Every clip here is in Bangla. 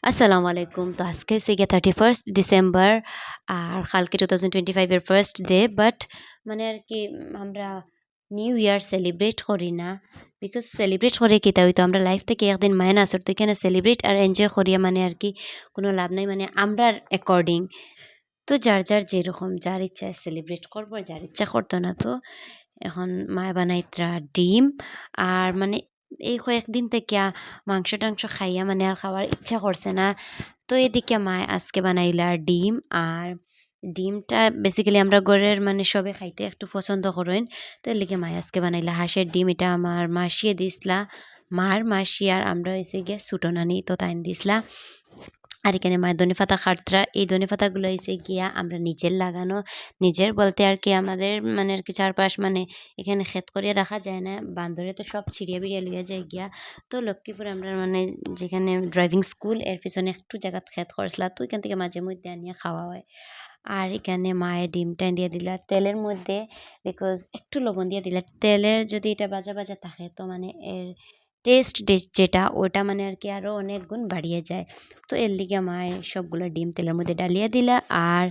আসসালামু আলাইকুম। তো আজকে হচ্ছে গিয়ে 31st ডিসেম্বর আর কালকে 2025 এর ফার্স্ট ডে। বাট মানে আর কি আমরা নিউ ইয়ার সেলিব্রেট করি না। বিকজ সেলিব্রেট করে কি তা হইতো আমরা লাইফ থেকে একদিন মাইনাসর তো এখানে সেলিব্রেট আর এনজয় করিয়া মানে আর কি কোনো লাভ নাই মানে আমরার অ্যাকর্ডিং। তো যার যেরকম যার ইচ্ছা সেলিব্রেট করবো আর যার ইচ্ছা করতো না। তো এখন মায়ে বানাইত্রা ডিম আর মানে এই কয়েকদিন থেকে মাংস টাংস খাইয়া মানে আর খাওয়ার ইচ্ছা করছে না। তো এদিকে মায়ে আজকে বানাইলা ডিম আর ডিমটা বেসিক্যালি আমরা ঘরের মানে সবে খাইতে একটু পছন্দ করেন। তো এর লিগে মায়ে আজকে বানাইলা হাঁসের ডিম। এটা আমার মাসিয়ে দিসলা, মার মাসি আর আমরা হয়েছে গিয়ে ছুটো নানি তো তাই দিসলা। আর এখানে মায়ের ধনেপাতা খাটরা, এই ধনেপাতাগুলো হয়েছে গিয়া আমরা নিজের লাগানো। নিজের বলতে আর কি আমাদের মানে আর কি চারপাশ মানে এখানে ক্ষেত করিয়া রাখা যায় না, বান্দরে তো সব ছিড়িয়া বিড়িয়া লইয়া যায় গিয়া। তো লক্ষ্মীপুর আমরা মানে যেখানে ড্রাইভিং স্কুল এর পিছনে একটু জায়গা ক্ষেত করছিলা, তো এখান থেকে মাঝে মধ্যে আনিয়া খাওয়া হয়। আর এখানে মায়ের ডিমটা দিয়ে দিলা তেলের মধ্যে, বিকজ একটু লবণ দিয়ে দিলা। তেলের যদি এটা বাজা বাজা থাকে তো মানে এর টেস্ট যেটা ওটা মানে আর কি আরও অনেক গুণ বাড়িয়ে যায়। তো এর লিগে মায়ে সবগুলো ডিম তেলের মধ্যে ডালিয়া দিলা আর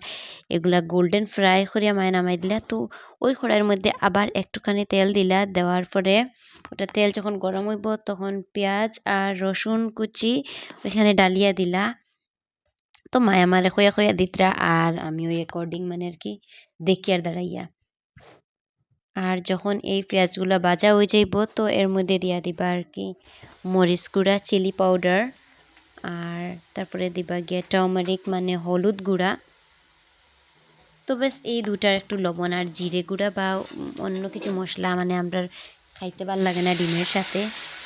এগুলা গোল্ডেন ফ্রাই করিয়া মায়ে নামাই দিলা। তো ওই কড়াইয়ের মধ্যে আবার একটুখানি তেল দিলা, দেওয়ার পরে ওটা তেল যখন গরম হইব তখন পেঁয়াজ আর রসুন কুচি ওইখানে ডালিয়া দিলা। তো মায়ে আমারে খইয়া খইয়া দিতরা আর আমি ওই অ্যাকর্ডিং মানে আর কি দেখি আর দাঁড়াইয়া। আর যখন এই পেঁয়াজগুলা ভাজা হয়ে যাইব তো এর মধ্যে দিয়া দিবা আর কি মরিচ গুঁড়া, চিলি পাউডার আর তারপরে দিবা গিয়া টার্মারিক মানে হলুদ গুঁড়া। তো ব্যাস এই দুটার একটু লবণ আর জিরে গুঁড়া বা অন্য কিছু মশলা মানে আমরা খাইতে ভাল লাগে না ডিমের সাথে,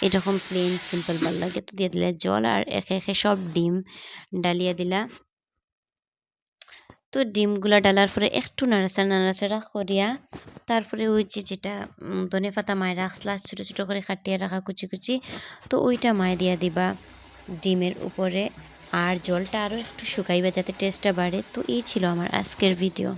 এরকম প্লেন সিম্পল ভাল লাগে। তো দিয়ে দিলা জল আর একে একে সব ডিম ডালিয়া দিলা। তো ডিমগুলা ডালার পরে একটু নাড়াচাড়া করিয়া তারপরে ওই যেটা ধনেপাতা মায়ে রাখলা ছোটো ছোটো করে কাটিয়ে রাখা কুচি কুচি, তো ওইটা মায়ে দিয়া দিবা ডিমের উপরে। আর জলটা আরও একটু শুকাইবা যাতে টেস্টটা বাড়ে। তো এই ছিল আমার আজকের ভিডিও।